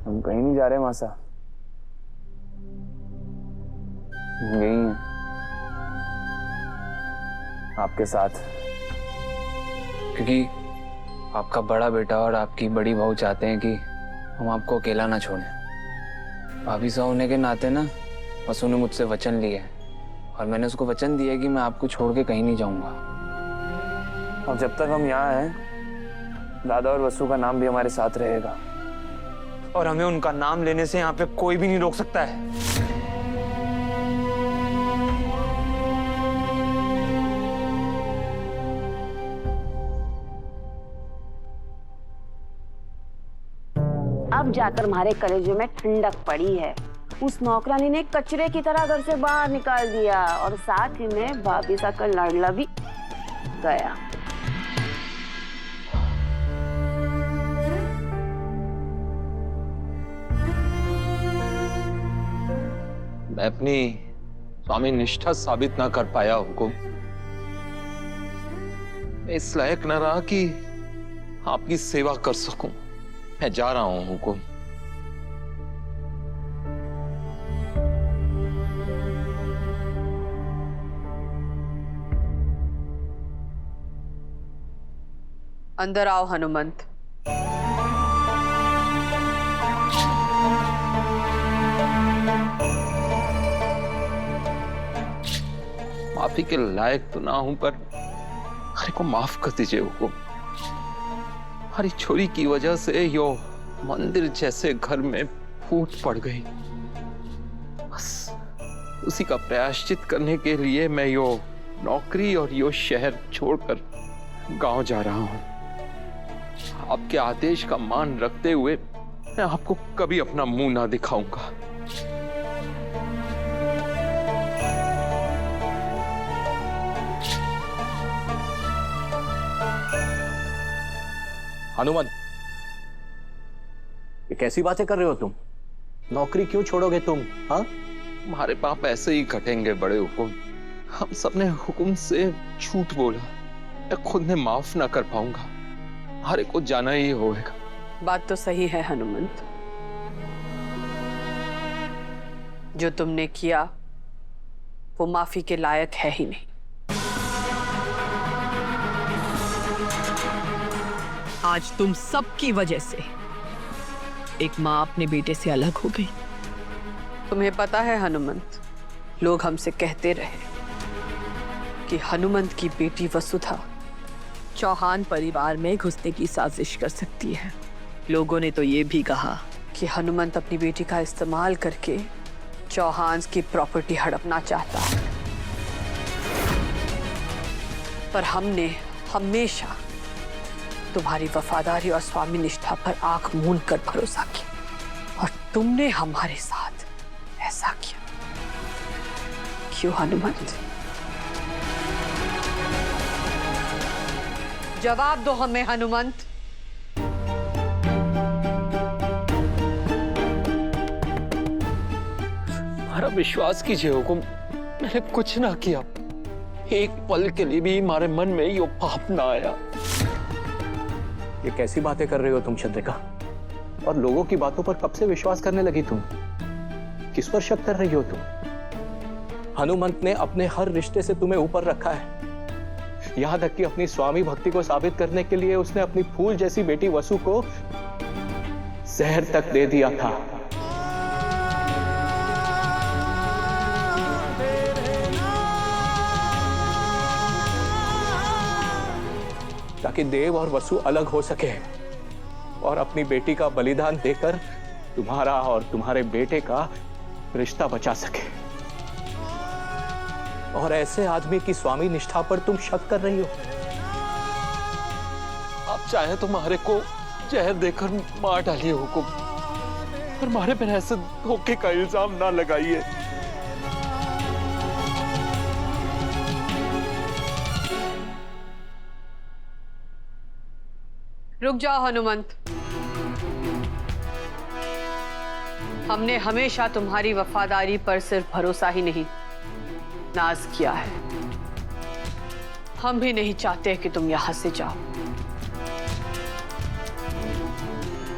हम कहीं नहीं जा रहे मासा, हम यही हैं आपके साथ, क्योंकि आपका बड़ा बेटा और आपकी बड़ी बहू चाहते हैं कि हम आपको अकेला ना छोड़ें। भाभी साहब होने के नाते ना वसु ने मुझसे वचन लिया है और मैंने उसको वचन दिया है कि मैं आपको छोड़ के कहीं नहीं जाऊंगा। और जब तक हम यहाँ हैं दादा और वसु का नाम भी हमारे साथ रहेगा और हमें उनका नाम लेने से यहाँ पे कोई भी नहीं रोक सकता है। अब जाकर हमारे कलेजे में ठंडक पड़ी है। उस नौकरानी ने कचरे की तरह घर से बाहर निकाल दिया और साथ ही में भाभी सा का लाडला भी गया। मैं अपनी स्वामी निष्ठा साबित ना कर पाया हुकुम। मैं इस लायक न रहा कि आपकी सेवा कर सकूं। मैं जा रहा हूं हुकुम। अंदर आओ हनुमंत। माफी के लायक तो ना हूं, पर हमारे को माफ कर दीजिए हुकुम। हमारी छोरी की वजह से यो मंदिर जैसे घर में फूट पड़ गई। बस उसी का प्रायश्चित करने के लिए मैं यो नौकरी और यो शहर छोड़कर गांव जा रहा हूं। आपके आदेश का मान रखते हुए मैं आपको कभी अपना मुंह ना दिखाऊंगा। हनुमंत, ये कैसी बातें कर रहे हो तुम? नौकरी क्यों छोड़ोगे तुम? हाँ, हमारे पाप ऐसे ही कटेंगे बड़े हुकुम। हम सबने हुकुम से झूठ बोला, मैं खुद ने माफ ना कर पाऊंगा। हमारे को जाना ही होगा। बात तो सही है हनुमंत, जो तुमने किया वो माफी के लायक है ही नहीं। आज तुम सबकी वजह से एक माँ अपने बेटे से अलग हो गई। तुम्हें पता है हनुमंत, लोग हमसे कहते रहे कि हनुमंत की बेटी वसुधा चौहान परिवार में घुसने की साजिश कर सकती है। लोगों ने तो ये भी कहा कि हनुमंत अपनी बेटी का इस्तेमाल करके चौहान की प्रॉपर्टी हड़पना चाहता है। पर हमने हमेशा तुम्हारी वफादारी और स्वामी निष्ठा पर आंख मूंद कर भरोसा किया और तुमने हमारे साथ ऐसा किया। क्यों हनुमंत? जवाब दो हमें हनुमंत। हमारा विश्वास कीजिए हुकुम, मैंने कुछ ना किया। एक पल के लिए भी हमारे मन में यो पाप ना आया। ये कैसी बातें कर रही हो तुम चंद्रिका? और लोगों की बातों पर कब से विश्वास करने लगी तुम? किस पर शक कर रही हो तुम? हनुमंत ने अपने हर रिश्ते से तुम्हें ऊपर रखा है। यहां तक कि अपनी स्वामी भक्ति को साबित करने के लिए उसने अपनी फूल जैसी बेटी वसु को जहर तक दे दिया था। ताकि देव और वसु अलग हो सके और अपनी बेटी का बलिदान देकर तुम्हारा और तुम्हारे बेटे का रिश्ता बचा सके। और ऐसे आदमी की स्वामी निष्ठा पर तुम शक कर रही हो? आप चाहे तो हमारे को जहर देकर मार डालिए हुकुम, पर हमारे पर ऐसे धोखे का इल्जाम ना लगाइए। रुक जाओ हनुमंत। हमने हमेशा तुम्हारी वफादारी पर सिर्फ भरोसा ही नहीं, नाज किया है। हम भी नहीं चाहते कि तुम यहां से जाओ।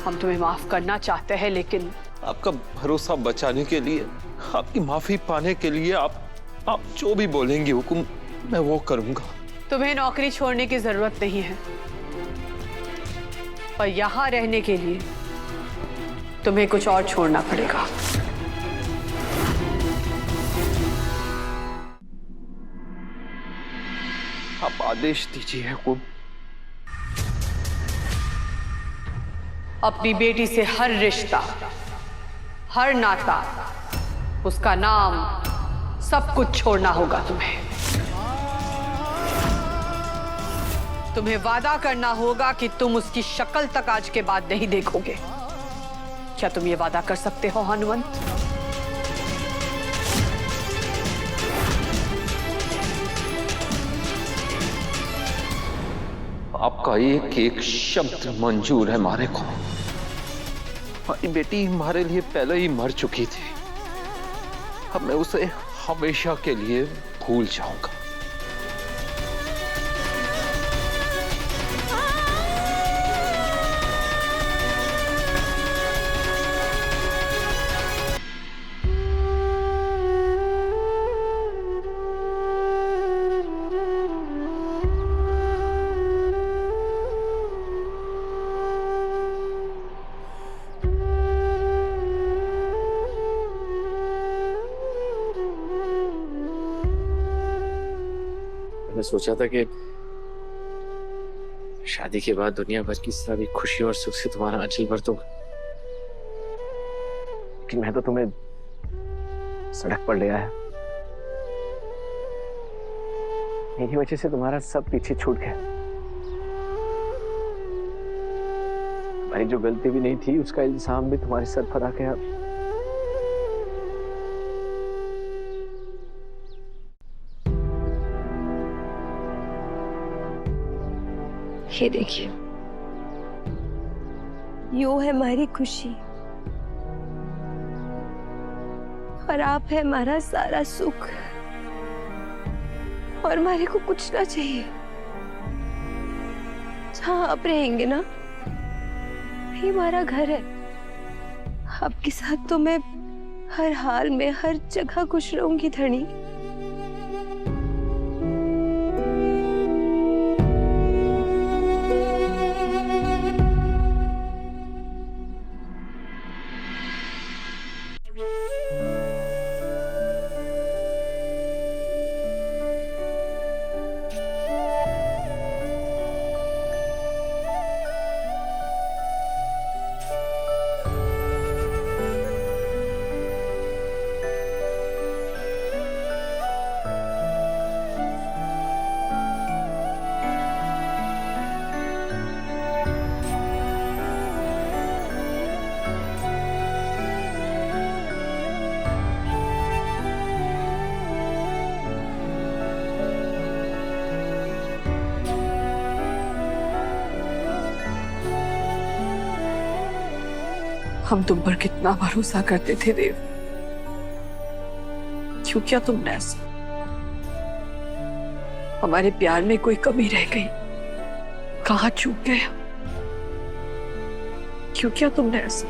हम तुम्हें माफ करना चाहते हैं, लेकिन आपका भरोसा बचाने के लिए, आपकी माफी पाने के लिए आप जो भी बोलेंगी हुकुम, मैं वो करूंगा। तुम्हें नौकरी छोड़ने की जरूरत नहीं है, पर यहां रहने के लिए तुम्हें कुछ और छोड़ना पड़ेगा। आप आदेश दीजिए हुकुम। अपनी बेटी से हर रिश्ता, हर नाता, उसका नाम, सब कुछ छोड़ना होगा तुम्हें। तुम्हें वादा करना होगा कि तुम उसकी शक्ल तक आज के बाद नहीं देखोगे। क्या तुम ये वादा कर सकते हो हनुमंत? आपका एक एक शब्द मंजूर है हमारे को। हमारी बेटी हमारे लिए पहले ही मर चुकी थी, अब मैं उसे हमेशा के लिए भूल जाऊंगा। मैं सोचा था कि शादी के बाद दुनिया भर की सारी खुशी और सुख से तुम्हारा आंचल भर दूंगा, लेकिन मैं तो तुम्हें सड़क पर ले आया। मेरी वजह से तुम्हारा सब पीछे छूट गया। तुम्हारी जो गलती भी नहीं थी उसका इल्जाम भी तुम्हारे सर पर आ गया। ये देखिए, यूं है हमारी खुशी और आप है हमारा सारा सुख, और हमारे को कुछ ना चाहिए। जहां आप रहेंगे ना, वही हमारा घर है। आपके साथ तो मैं हर हाल में, हर जगह खुश रहूंगी धनी। हम तुम पर कितना भरोसा करते थे देव, क्यों किया तुमने ऐसा? हमारे प्यार में कोई कमी रह गई? कहाँ चूक गए? क्यों किया तुमने ऐसा?